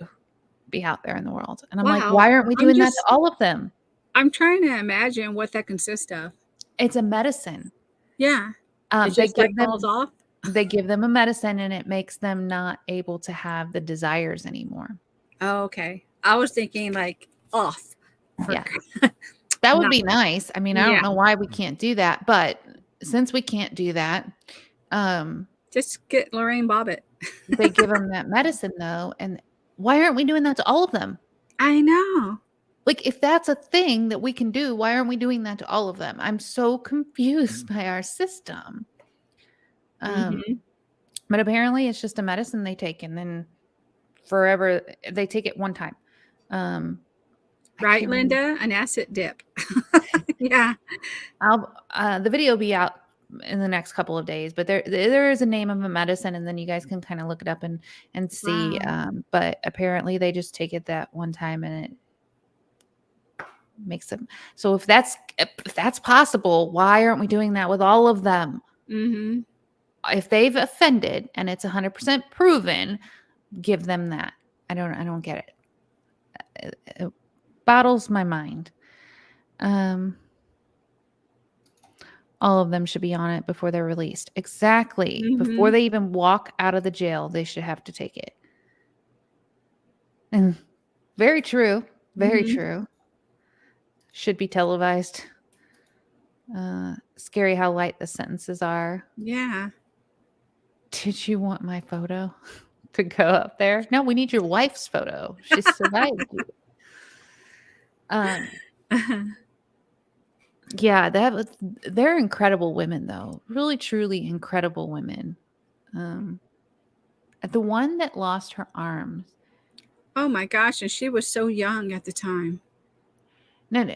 be out there in the world. And I'm like, Wow. why aren't we doing that to all of them? I'm trying to imagine what that consists of. It's a medicine. Yeah. It They just like give them falls off. they give them a medicine and it makes them not able to have the desires anymore. Oh, okay. I was thinking like off. Yeah. That would Not- be nice. I mean, I Yeah. don't know why we can't do that, but since we can't do that, Just get Lorraine Bobbitt. they give them that medicine though. And why aren't we doing that to all of them? I know. Like, if that's a thing that we can do, why aren't we doing that to all of them? I'm so confused by our system. Mm-hmm. But apparently it's just a medicine they take and then forever they take it one time. Right, Linda? An acid dip. Yeah. The video will be out in the next couple of days, but there is a name of a medicine, and then you guys can kind of look it up and see. Wow. But apparently they just take it that one time and it makes them. So if that's possible, why aren't we doing that with all of them? Mm-hmm. If they've offended and it's 100% proven, give them that. I don't get it. It boggles my mind. All of them should be on it before they're released. Exactly. Before Mm-hmm. they even walk out of the jail, they should have to take it. And very true. Very Mm-hmm. true. Should be televised. Scary how light the sentences are. Yeah. Did you want my photo to go up there? No, we need your wife's photo. She survived you. Yeah, they're incredible women, though. Really, truly incredible women. The one that lost her arms. Oh my gosh, and she was so young at the time. No,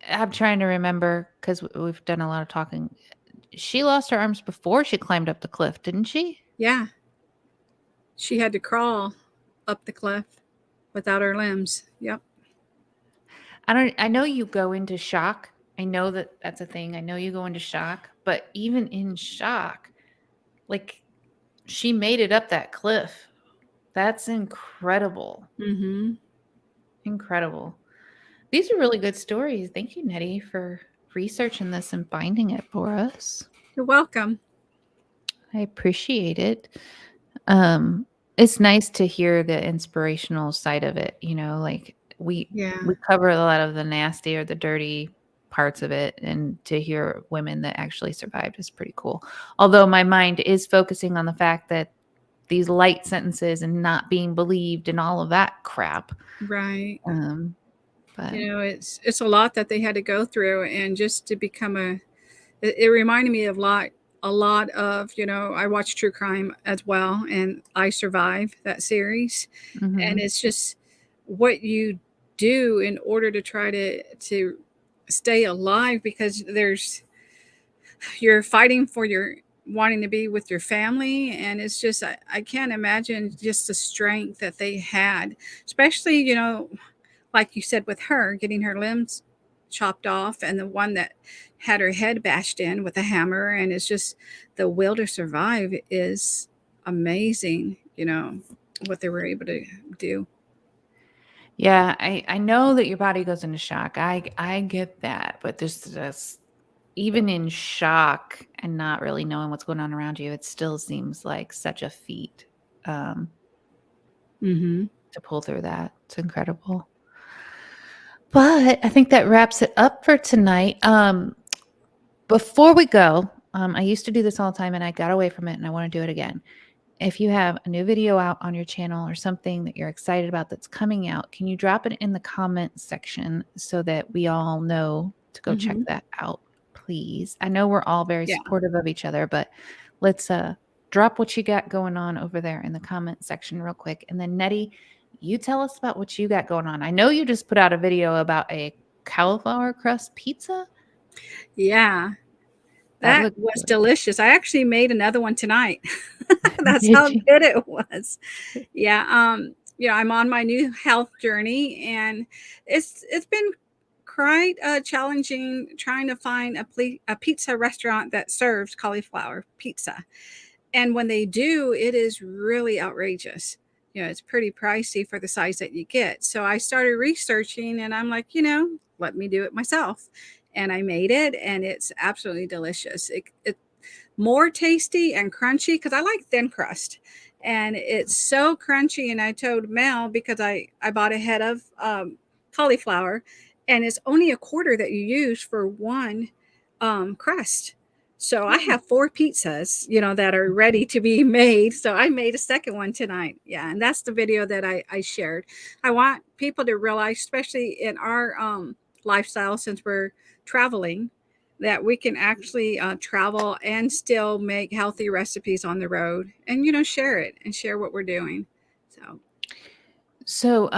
I'm trying to remember because we've done a lot of talking. She lost her arms before she climbed up the cliff, didn't she? Yeah. She had to crawl up the cliff without her limbs. Yep. I know you go into shock. I know that that's a thing. I know you go into shock, but even in shock, like she made it up that cliff. That's incredible. Mm-hmm. Incredible. These are really good stories. Thank you, Nettie, for researching this and finding it for us. You're welcome. I appreciate it. It's nice to hear the inspirational side of it, like we Yeah. cover a lot of the nasty or the dirty parts of it, and to hear women that actually survived is pretty cool. Although my mind is focusing on the fact that these light sentences and not being believed and all of that crap. Right. But it's a lot that they had to go through, and just to become it reminded me of a lot of, I watch true crime as well, and I Survive, that series. And mhm. it's just what you do in order to try to stay alive, because you're fighting for your wanting to be with your family. And it's just I can't imagine just the strength that they had, especially, like you said, with her getting her limbs chopped off, and the one that had her head bashed in with a hammer. And it's just the will to survive is amazing, what they were able to do. Yeah, I know that your body goes into shock. I get that, but there's this, even in shock and not really knowing what's going on around you, it still seems like such a feat Mm-hmm. to pull through that. It's incredible. But I think that wraps it up for tonight. Before we go, I used to do this all the time and I got away from it, and I want to do it again. If you have a new video out on your channel or something that you're excited about that's coming out, can you drop it in the comment section so that we all know to go check Mm-hmm. that out, please? I know we're all very Yeah. supportive of each other, but let's drop what you got going on over there in the comment section real quick. And then Nettie, you tell us about what you got going on. I know you just put out a video about a cauliflower crust pizza. Yeah. That That looked was good. delicious. I actually made another one tonight. That's Did how you? good it was. Yeah. I'm on my new health journey, and it's been quite challenging trying to find a pizza restaurant that serves cauliflower pizza. And when they do, it is really outrageous. It's pretty pricey for the size that you get. So I started researching, and I'm like, let me do it myself. And I made it, and it's absolutely delicious. It more tasty and crunchy, because I like thin crust. And it's so crunchy. And I told Mel, because I bought a head of cauliflower, and it's only a quarter that you use for one crust. So I have 4 pizzas, that are ready to be made. So I made a second one tonight. Yeah. And that's the video that I shared. I want people to realize, especially in our lifestyle, since we're traveling, that we can actually travel and still make healthy recipes on the road, and, share it and share what we're doing. So, So,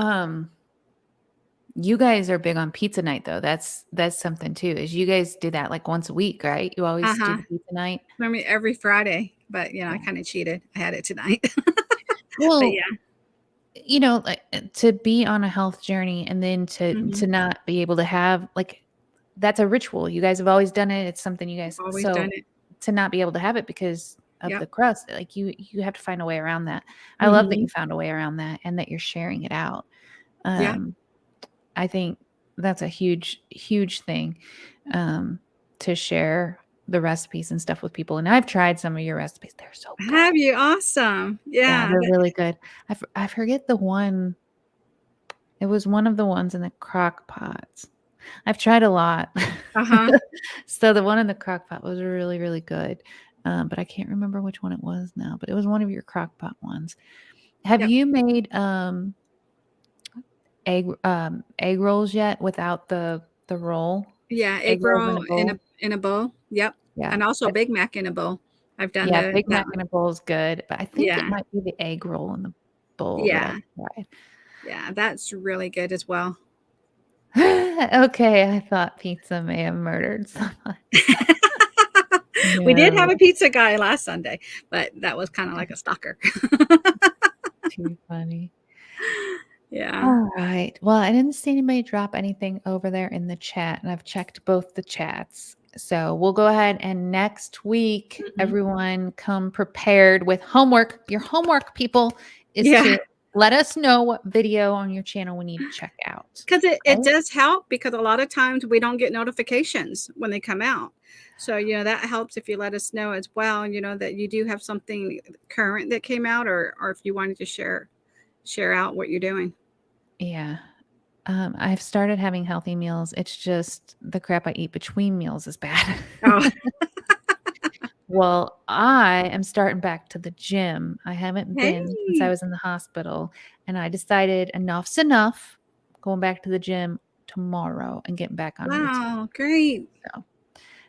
You guys are big on pizza night though. That's something too. Is you guys do that like once a week, right? You always do Uh-huh. the pizza night. I mean, every Friday, but Yeah. I kind of cheated. I had it tonight. But Well, yeah. like, to be on a health journey and then to Mhm. not be able to have like that's a ritual. You guys have always done it. It's something you guys Always done so it. to not be able to have it because of Yep. the crust, like you have to find a way around that. I love that you Mhm. found a way around that and that you're sharing it out. Yeah. Um, I think that's a huge, huge thing, um, to share the recipes and stuff with people. And I've tried some of your recipes. They're so good. Have you? Awesome. Yeah, Yeah. they're really good. I forget the one. It was one of the ones in the crock pots. I've tried a lot. Uh-huh. So the one in the crock pot was really, really good. But I can't remember which one it was now, but it was one of your crock pot ones. Have Yep. you made egg rolls yet without the roll? Yeah, Egg egg rolls in a roll bowl? in a bowl. Yep. Yeah. And also I Big Mac in a bowl. I've done Yeah, the Big that Mac one. in a bowl is good, but I think it Yeah. might be the egg roll in the bowl that Yeah. I've tried. Yeah, that's really good as well. Okay, I thought pizza may have murdered someone. We did have No, a pizza guy last Sunday, but that was kinda like a stalker. too funny. Yeah. All right. Well, I didn't see anybody drop anything over there in the chat, and I've checked both the chats. So we'll go ahead and next week, Mhm. everyone come prepared with homework. Your homework, people, is Yeah. to let us know what video on your channel we need to check out. 'Cause it Okay? does help because a lot of times we don't get notifications when they come out. So, that helps if you let us know as well, that you do have something current that came out or if you wanted to share out what you're doing. Yeah. I've started having healthy meals. It's just the crap I eat between meals is bad. Oh, Well, I am starting back to the gym. I haven't been since I hey. was in the hospital, and I decided enough's enough. Going back to the gym tomorrow and getting back on a routine. Wow, great. So,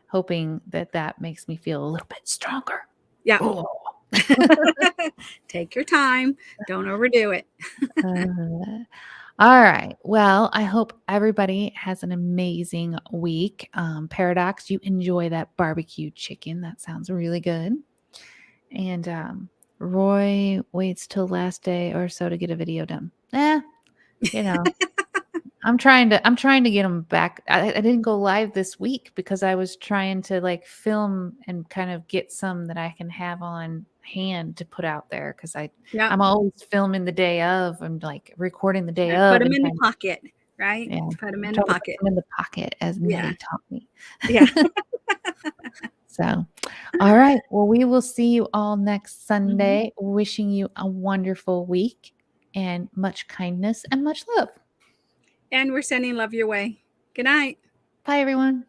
hoping that that makes me feel a little bit stronger. Yeah. Oh. Take your time. Don't overdo it. Uh, all right. Well, I hope everybody has an amazing week. Paradox, you enjoy that barbecue chicken. That sounds really good. And Roy waits till last day or so to get a video done. You know, I'm trying to get him back. I didn't go live this week because I was trying to like film and kind of get some that I can have on hand to put out there because Yep. I'm always filming the day of and like recording the day And put of them and in the kind of, pocket, right? yeah, Put them I'm in the trying to put pocket. them in the pocket as Yeah. Nettie taught me. Yeah. So, all right. Well, we will see you all next Mhm. Sunday. Wishing you a wonderful week and much kindness and much love. And we're sending love your way. Good night. Bye, everyone.